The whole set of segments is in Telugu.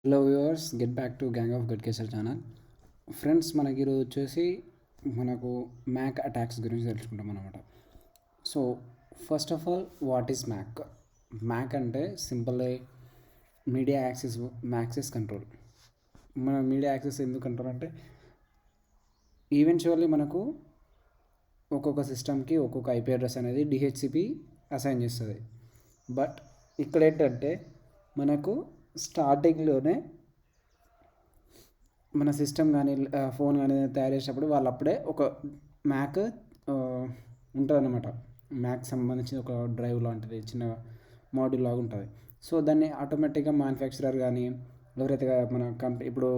Hello viewers, get back to gang of Ghatkesar channel. Friends, మనకి ఈరోజు వచ్చేసి మనకు మ్యాక్ అటాక్స్ గురించి తెలుసుకుంటాం అనమాట. So first of all, what is MAC? MAC అంటే సింపుల్ మీడియా యాక్సెస్ కంట్రోల్. మన మీడియా యాక్సెస్ ఎందుకు కంట్రోల్ అంటే ఈవెన్చువల్లీ మనకు ఒక్కొక్క సిస్టమ్కి ఒక్కొక్క ఐపీ అడ్రస్ అనేది డిహెచ్సిపి అసైన్ చేస్తుంది. బట్ ఇక్కడ ఏంటంటే మనకు స్టార్టింగ్లోనే మన సిస్టమ్ కానీ ఫోన్ కానీ తయారు చేసేటప్పుడు వాళ్ళు అప్పుడే ఒక మ్యాక్ ఉంటుంది అనమాట. మ్యాక్ సంబంధించిన ఒక డ్రైవ్ లాంటిది చిన్న మాడ్యూల్ లాగా ఉంటుంది. సో దాన్ని ఆటోమేటిక్గా మ్యానుఫ్యాక్చరర్ కానీ ఎవరైతే మన కంపెనీ, ఇప్పుడు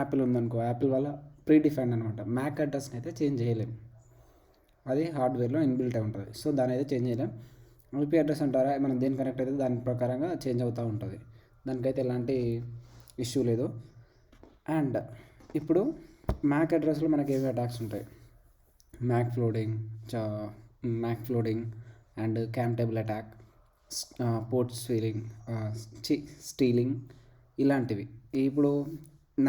యాపిల్ ఉందనుకో, యాపిల్ వల్ల ప్రీ డిఫైన్డ్ అనమాట. మ్యాక్ అడ్రస్ని అయితే చేంజ్ చేయలేము, అది హార్డ్వేర్లో ఇన్బిల్ట్ అయి ఉంటుంది. సో దాని అయితే చేంజ్ చేయలేం. ఐపీ అడ్రస్ అంటారా, మనం దేని కనెక్ట్ అయితే దాని ప్రకారంగా చేంజ్ అవుతూ ఉంటుంది. దానికైతే ఎలాంటి ఇష్యూ లేదు. అండ్ ఇప్పుడు మ్యాక్ అడ్రస్లో మనకి ఏమి అటాక్స్ ఉంటాయి? MAC flooding and CAM table attack, port stealing ఇలాంటివి. ఇప్పుడు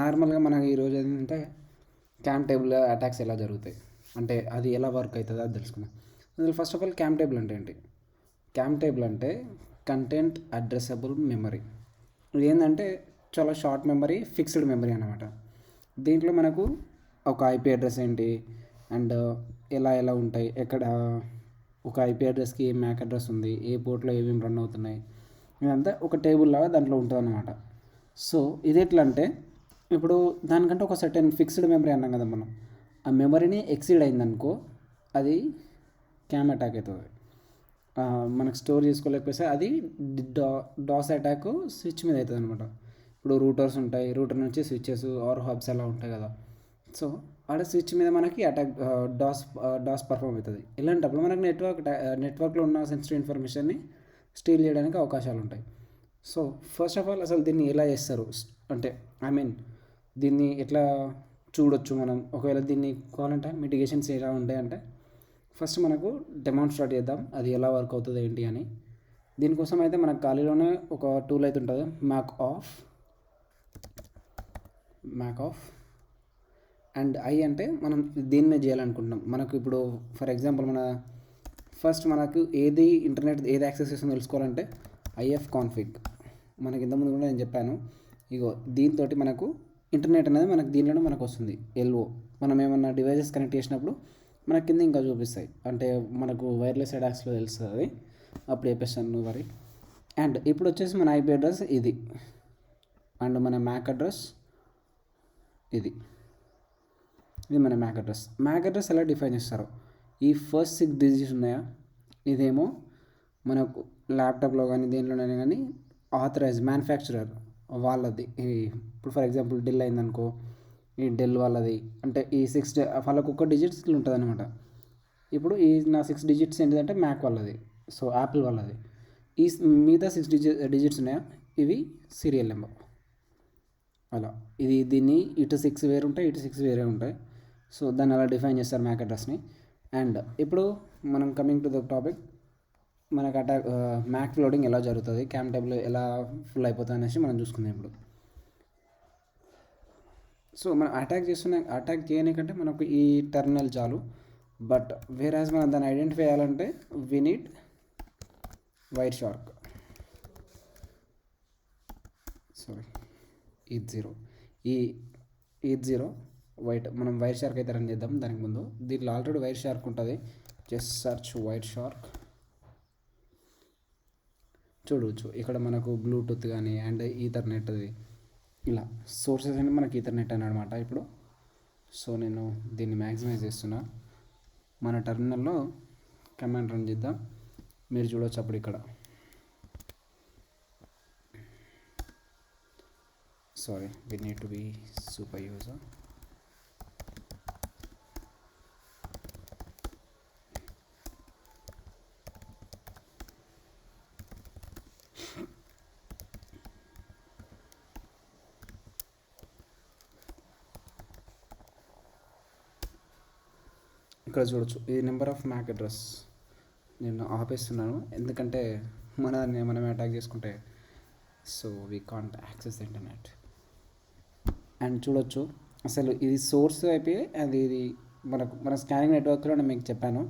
నార్మల్గా మనకి ఈరోజు ఏంటంటే క్యామ్ టేబుల్ అటాక్స్ ఎలా జరుగుతాయి అంటే అది ఎలా వర్క్ అవుతుందో అది తెలుసుకుందాం. అసలు first of all cam table అంటే ఏంటి? క్యామ్ టేబుల్ అంటే కంటెంట్ అడ్రసబుల్ మెమరీ. ఇది ఏంటంటే చాలా షార్ట్ మెమరీ, ఫిక్స్డ్ మెమరీ అనమాట. దీంట్లో మనకు ఒక ఐపీ అడ్రస్ ఏంటి అండ్ ఎలా ఉంటాయి, ఎక్కడ ఒక ఐపీ అడ్రస్కి ఏ మ్యాక్ అడ్రస్ ఉంది, ఏ పోర్ట్లో ఏమేమి రన్ అవుతున్నాయి, ఇదంతా ఒక టేబుల్ లాగా దాంట్లో ఉంటుంది అనమాట. సో ఇది ఎట్లా అంటే ఇప్పుడు దానికంటే ఒక సర్టెన్ ఫిక్స్డ్ మెమరీ అన్నాం కదా మనం, ఆ మెమరీని ఎక్సీడ్ అయిందనుకో అది క్యామ్ అటాక్ అవుతుంది. మనకు స్టోర్ చేసుకోలేకపోతే అది డాస్ అటాక్ స్విచ్ మీద అవుతుంది అనమాట. ఇప్పుడు రూటర్స్ ఉంటాయి, రూటర్ నుంచి స్విచ్చెస్ ఆర్ హబ్స్ అలా ఉంటాయి కదా. సో ఆడ స్విచ్ మీద మనకి అటాక్ డాస్ పర్ఫామ్ అవుతుంది. ఇలాంటప్పుడు మనకి నెట్వర్క్లో ఉన్న సెన్సిటివ్ ఇన్ఫర్మేషన్ని స్టీల్ చేయడానికి అవకాశాలు ఉంటాయి. సో ఫస్ట్ ఆఫ్ ఆల్ అసలు దీన్ని ఎలా చేస్తారు అంటే దీన్ని ఎట్లా చూడొచ్చు మనం, ఒకవేళ దీన్ని కావాలంటే మిటిగేషన్స్ ఎలా ఉంటాయంటే ఫస్ట్ మనకు డెమాన్స్ట్రేట్ చేద్దాం అది ఎలా వర్క్ అవుతుంది ఏంటి అని. దీనికోసం అయితే మనకు ఖాళీలోనే ఒక టూల్ అయితే ఉంటుంది, మ్యాక్ ఆఫ్ అండ్ ఐ అంటే మనం దీని మీద చేయాలనుకుంటున్నాం. మనకు ఇప్పుడు ఫర్ ఎగ్జాంపుల్ మనకు ఏది ఇంటర్నెట్ ఏది యాక్సెస్ చేస్తుందో తెలుసుకోవాలంటే ఐఎఫ్ కాన్ఫిగ్. మనకి ఇంతకుముందు కూడా నేను చెప్పాను. ఇగో దీంతో మనకు ఇంటర్నెట్ అనేది మనకు దీనిలోనే మనకు వస్తుంది. ఎల్ఓ మనం ఏమన్నా డివైజెస్ కనెక్ట్ చేసినప్పుడు మన కింద ఇంకా చూపిస్తాయి, అంటే మనకు వైర్లెస్ అటాక్స్లో తెలుస్తుంది. అప్పుడు చెప్పేస్తాను మరి. అండ్ ఇప్పుడు వచ్చేసి మన ఐపీ అడ్రస్ ఇది అండ్ మన మ్యాక్ అడ్రస్ ఇది మన మ్యాక్ అడ్రస్ ఎలా డిఫైన్ చేస్తారో, ఈ ఫస్ట్ 6 డిజిట్స్ ఉన్నాయా, ఇదేమో మనకు ల్యాప్టాప్లో కానీ దేనిలోనైనా కానీ ఆథరైజ్ మ్యానుఫ్యాక్చరర్ వాళ్ళది. ఇప్పుడు ఫర్ ఎగ్జాంపుల్ డెల్ అయిందనుకో, ఈ డెల్ వాళ్ళది అంటే ఈ 6 వాళ్ళకు ఒక్క డిజిట్స్ ఇట్లా ఉంటుంది అనమాట. ఇప్పుడు ఈ నా 6 డిజిట్స్ ఏంటిదంటే మ్యాక్ వాళ్ళది, సో యాపిల్ వాళ్ళది. ఈ మిగతా 6 డిజిట్స్ ఉన్నాయా, ఇవి సీరియల్ నెంబర్. అలా దీన్ని ఇటు 6 వేరే ఉంటాయి, ఇటు 6 వేరే ఉంటాయి. సో దాన్ని అలా డిఫైన్ చేస్తారు మ్యాక్ అడ్రస్ని. అండ్ ఇప్పుడు మనం కమింగ్ టు ద టాపిక్, మనకు మ్యాక్ ఫ్లోడింగ్ ఎలా జరుగుతుంది, క్యామ్ టేబుల్ ఎలా ఫుల్ అయిపోతుంది అనేసి మనం చూసుకుందాం ఇప్పుడు. సో మనం అటాక్ చేయడానికంటే మనకు ఈ టెర్మినల్ చాలు. బట్ వేరాజ్ మనం దాన్ని ఐడెంటిఫై చేయాలంటే we need wire shark. E0 మనం వైర్ షార్క్ అయితే రన్ చేద్దాం. దానికి ముందు దీంట్లో ఆల్రెడీ వైర్ షార్క్ ఉంటుంది, జస్ట్ సర్చ్ వైర్ షార్క్. చూడవచ్చు ఇక్కడ మనకు బ్లూటూత్ కానీ అండ్ ఈథర్నెట్ ఇలా సోర్సెస్ అంటే మనకి ఈథర్నెట్ అని అనమాట ఇప్పుడు. సో నేను దీన్ని మ్యాక్సిమైజ్ చేస్తున్నా. మన టెర్మినల్లో కమాండ్ రన్ చేద్దాం, మీరు చూడవచ్చు అప్పుడు ఇక్కడ. we need to be super user. ఇక్కడ చూడొచ్చు ఈ నెంబర్ ఆఫ్ మ్యాక్ అడ్రస్ నేను ఆపేస్తున్నాను, ఎందుకంటే మనం అటాక్ చేసుకుంటే so we can't access the internet. And చూడొచ్చు అసలు ఇది సోర్స్ ఐపీ, అది ఇది మన స్కానింగ్ నెట్వర్క్లో నేను మీకు చెప్పాను.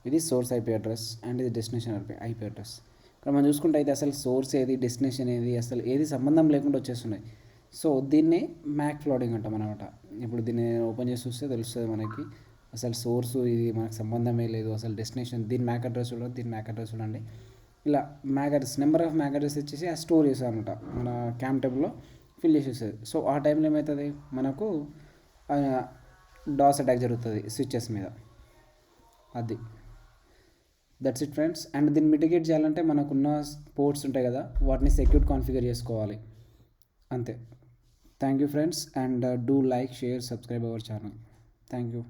ఇది సోర్స్ ఐపీ అడ్రస్ అండ్ ఇది డెస్టినేషన్ ఐపీ అడ్రస్. ఇక్కడ మనం చూసుకుంటే అయితే అసలు సోర్స్ ఏది, డెస్టినేషన్ ఏది, అసలు ఏది సంబంధం లేకుండా వచ్చేస్తున్నాయి. సో దీన్ని మ్యాక్ ఫ్లాడింగ్ అంటాం అనమాట. ఇప్పుడు దీన్ని ఓపెన్ చేసి చూస్తే తెలుస్తుంది మనకి అసలు సోర్సు ఇది మనకు సంబంధమే లేదు, అసలు డెస్టినేషన్ దీని మ్యాక్ అడ్రస్ చూడండి, దీని మ్యాక్ అడ్రస్ చూడండి. ఇలా MAC address, number of MAC address వచ్చేసి ఆ స్టోర్ చేస్తుంది అనమాట, మన క్యామ్ టేబుల్లో ఫిల్ చేసేస్తుంది. సో ఆ టైంలో ఏమవుతుంది, మనకు డాస్ అటాక్ జరుగుతుంది స్విచ్చెస్ మీద. అది దట్స్ ఇట్ ఫ్రెండ్స్. అండ్ దీన్ని మిటిగేట్ చేయాలంటే మనకున్న పోర్ట్స్ ఉంటాయి కదా, వాటిని సెక్యూర్ కాన్ఫిగర్ చేసుకోవాలి అంతే. Thank you friends, and do like, share, subscribe our channel. Thank you.